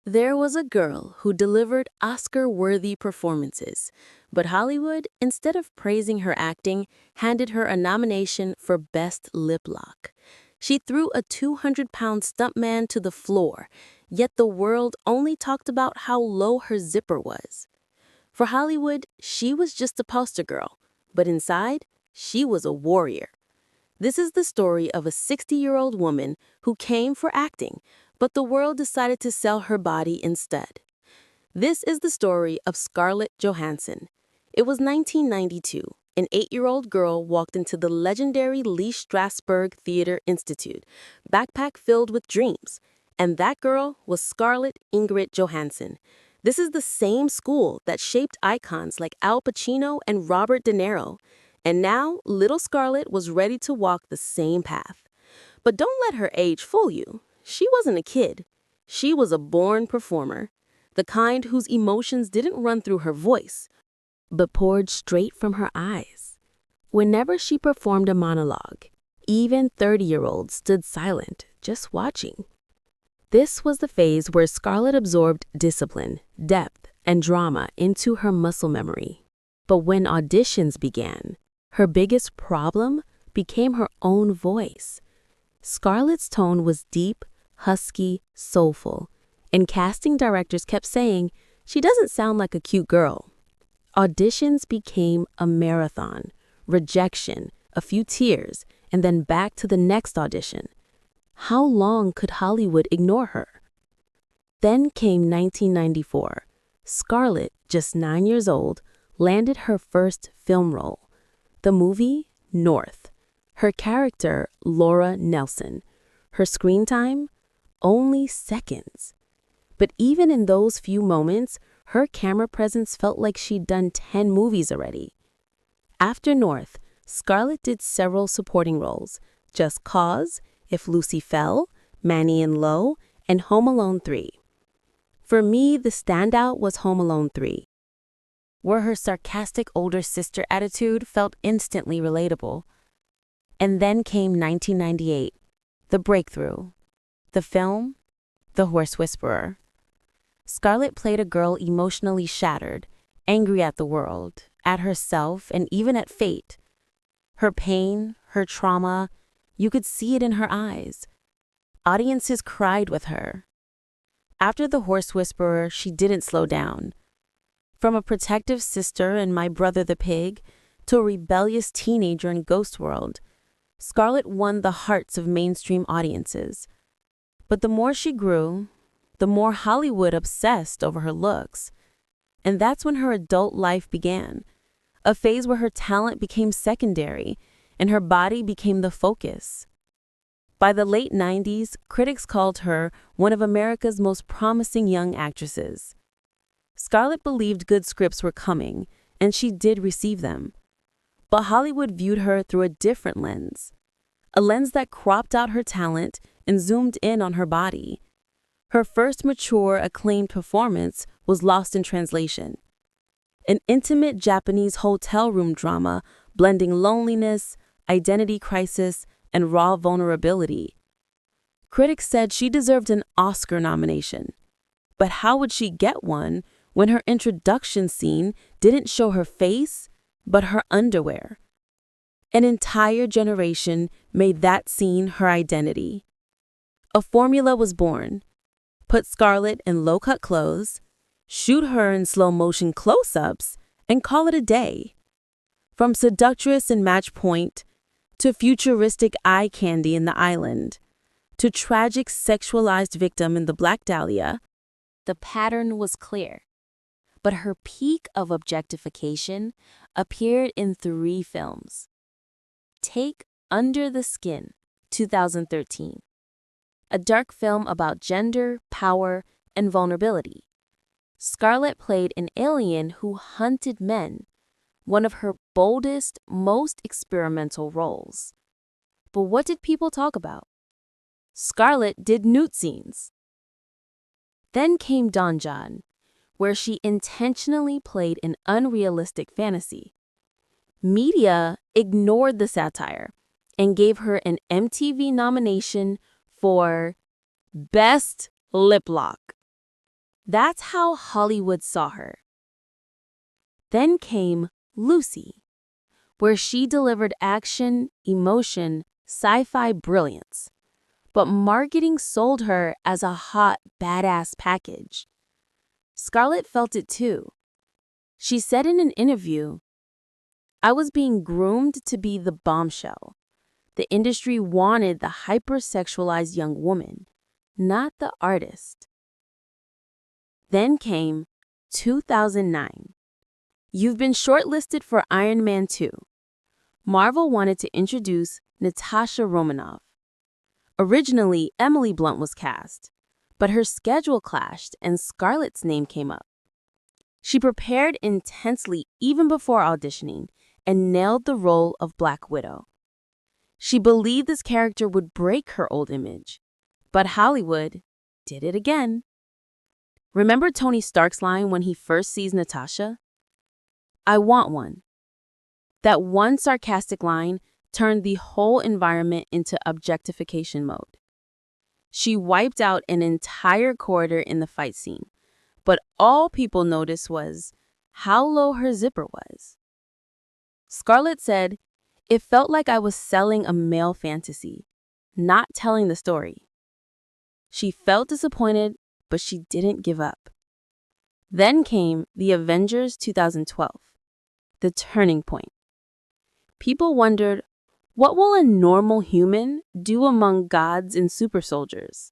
There was a girl who delivered Oscar-worthy performances, but Hollywood, instead of praising her acting, handed her a nomination for Best Lip Lock. She threw a 200-pound stuntman to the floor, yet the world only talked about how low her zipper was. For Hollywood, she was just a poster girl, but inside, she was a warrior. This is the story of a 60-year-old woman who came for acting, but the world decided to sell her body instead. This is the story of Scarlett Johansson. It was 1992. An 8-year-old girl walked into the legendary Lee Strasberg Theater Institute, backpack filled with dreams. And that girl was Scarlett Ingrid Johansson. This is the same school that shaped icons like Al Pacino and Robert De Niro. And now, little Scarlett was ready to walk the same path. But don't let her age fool you. She wasn't a kid. She was a born performer, the kind whose emotions didn't run through her voice, but poured straight from her eyes. Whenever she performed a monologue, even 30-year-olds stood silent, just watching. This was the phase where Scarlett absorbed discipline, depth, and drama into her muscle memory. But when auditions began, her biggest problem became her own voice. Scarlett's tone was deep, husky, soulful, and casting directors kept saying, "She doesn't sound like a cute girl." Auditions became a marathon, rejection, a few tears, and then back to the next audition. How long could Hollywood ignore her? Then came 1994. Scarlett, just 9 years old, landed her first film role. The movie, North. Her character, Laura Nelson. Her screen time, only seconds. But even in those few moments, her camera presence felt like she'd done 10 movies already. After North, Scarlett did several supporting roles: Just Cause, If Lucy Fell, Manny and Lowe, and Home Alone 3. For me, the standout was Home Alone 3, where her sarcastic older sister attitude felt instantly relatable. And then came 1998, The Breakthrough. The film, The Horse Whisperer. Scarlett played a girl emotionally shattered, angry at the world, at herself, and even at fate. Her pain, her trauma, you could see it in her eyes. Audiences cried with her. After The Horse Whisperer, she didn't slow down. From a protective sister in My Brother the Pig to a rebellious teenager in Ghost World, Scarlett won the hearts of mainstream audiences. But the more she grew, the more Hollywood obsessed over her looks. And that's when her adult life began, a phase where her talent became secondary and her body became the focus. By the late 90s, critics called her one of America's most promising young actresses. Scarlett believed good scripts were coming, and she did receive them. But Hollywood viewed her through a different lens, a lens that cropped out her talent and zoomed in on her body. Her first mature, acclaimed performance was Lost in Translation, an intimate Japanese hotel room drama blending loneliness, identity crisis, and raw vulnerability. Critics said she deserved an Oscar nomination. But how would she get one when her introduction scene didn't show her face, but her underwear? An entire generation made that scene her identity. A formula was born. Put Scarlett in low-cut clothes, shoot her in slow-motion close-ups, and call it a day. From seductress in Match Point, to futuristic eye candy in The Island, to tragic sexualized victim in The Black Dahlia, the pattern was clear. But her peak of objectification appeared in 3 films. Take Under the Skin, 2013. A dark film about gender, power, and vulnerability. Scarlett played an alien who hunted men, one of her boldest, most experimental roles. But what did people talk about? Scarlett did nude scenes. Then came Don John, where she intentionally played an unrealistic fantasy. Media ignored the satire and gave her an MTV nomination for Best Lip Lock. That's how Hollywood saw her. Then came Lucy, where she delivered action, emotion, sci-fi brilliance. But marketing sold her as a hot, badass package. Scarlett felt it too. She said in an interview, "I was being groomed to be the bombshell. The industry wanted the hypersexualized young woman, not the artist." Then came 2009. You've been shortlisted for Iron Man 2. Marvel wanted to introduce Natasha Romanoff. Originally, Emily Blunt was cast, but her schedule clashed and Scarlett's name came up. She prepared intensely even before auditioning and nailed the role of Black Widow. She believed this character would break her old image, but Hollywood did it again. Remember Tony Stark's line when he first sees Natasha? "I want one." That one sarcastic line turned the whole environment into objectification mode. She wiped out an entire corridor in the fight scene, but all people noticed was how low her zipper was. Scarlett said, "It felt like I was selling a male fantasy, not telling the story." She felt disappointed, but she didn't give up. Then came The Avengers 2012, the turning point. People wondered, what will a normal human do among gods and super soldiers?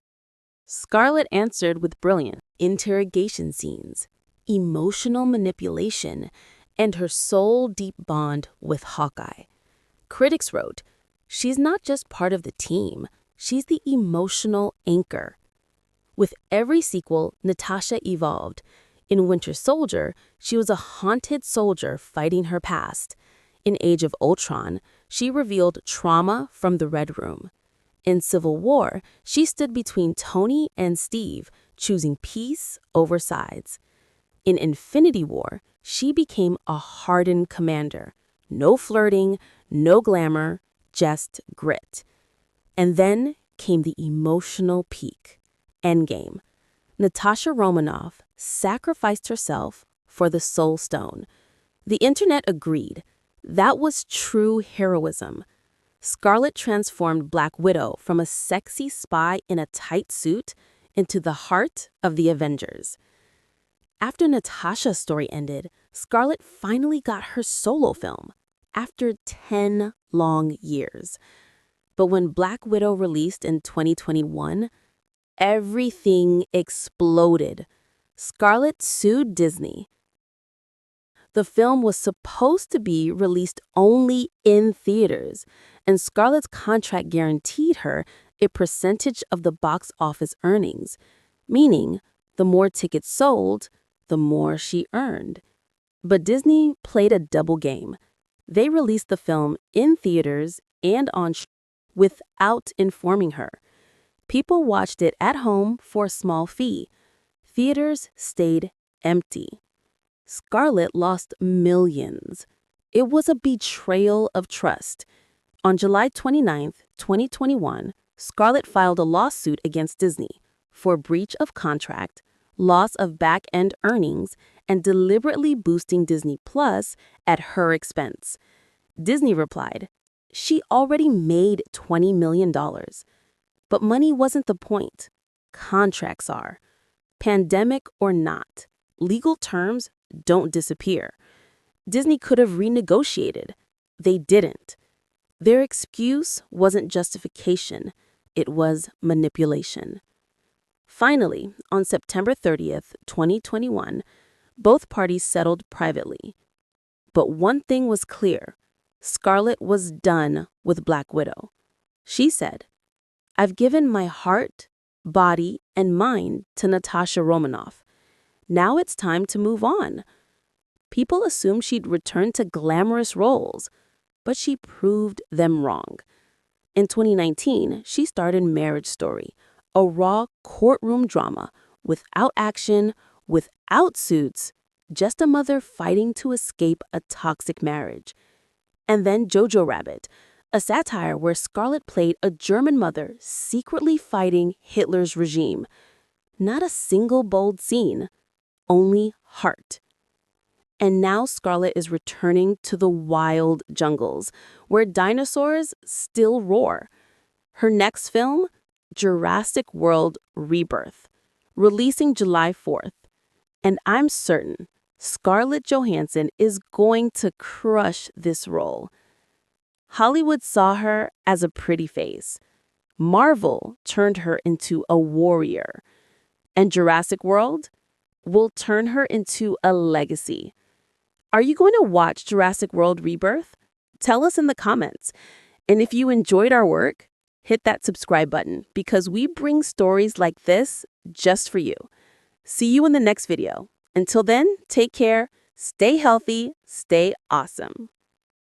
Scarlett answered with brilliant interrogation scenes, emotional manipulation, and her soul-deep bond with Hawkeye. Critics wrote, "She's not just part of the team, she's the emotional anchor." With every sequel, Natasha evolved. In Winter Soldier, she was a haunted soldier fighting her past. In Age of Ultron, she revealed trauma from the Red Room. In Civil War, she stood between Tony and Steve, choosing peace over sides. In Infinity War, she became a hardened commander. No flirting, no glamour, just grit. And then came the emotional peak, Endgame. Natasha Romanoff sacrificed herself for the Soul Stone. The internet agreed. That was true heroism. Scarlett transformed Black Widow from a sexy spy in a tight suit into the heart of the Avengers. After Natasha's story ended, Scarlett finally got her solo film after 10 long years. But when Black Widow released in 2021, everything exploded. Scarlett sued Disney. The film was supposed to be released only in theaters, and Scarlett's contract guaranteed her a percentage of the box office earnings, meaning the more tickets sold, the more she earned. But Disney played a double game. They released the film in theaters and on without informing her. People watched it at home for a small fee. Theaters stayed empty. Scarlett lost millions. It was a betrayal of trust. On July 29, 2021, Scarlett filed a lawsuit against Disney for breach of contract, loss of back-end earnings, and deliberately boosting Disney Plus at her expense. Disney replied, "She already made $20 million. But money wasn't the point. Contracts are. Pandemic or not, legal terms don't disappear. Disney could have renegotiated. They didn't. Their excuse wasn't justification. It was manipulation." Finally, on September 30th, 2021, both parties settled privately. But one thing was clear. Scarlett was done with Black Widow. She said, "I've given my heart, body, and mind to Natasha Romanoff. Now it's time to move on." People assumed she'd return to glamorous roles, but she proved them wrong. In 2019, she starred in Marriage Story, a raw courtroom drama without action, without suits, just a mother fighting to escape a toxic marriage. And then Jojo Rabbit, a satire where Scarlett played a German mother secretly fighting Hitler's regime. Not a single bold scene, only heart. And now Scarlett is returning to the wild jungles, where dinosaurs still roar. Her next film, Jurassic World Rebirth, releasing July 4th. And I'm certain Scarlett Johansson is going to crush this role. Hollywood saw her as a pretty face. Marvel turned her into a warrior. And Jurassic World will turn her into a legacy. Are you going to watch Jurassic World Rebirth? Tell us in the comments. And if you enjoyed our work, hit that subscribe button because we bring stories like this just for you. See you in the next video. Until then, take care, stay healthy, stay awesome.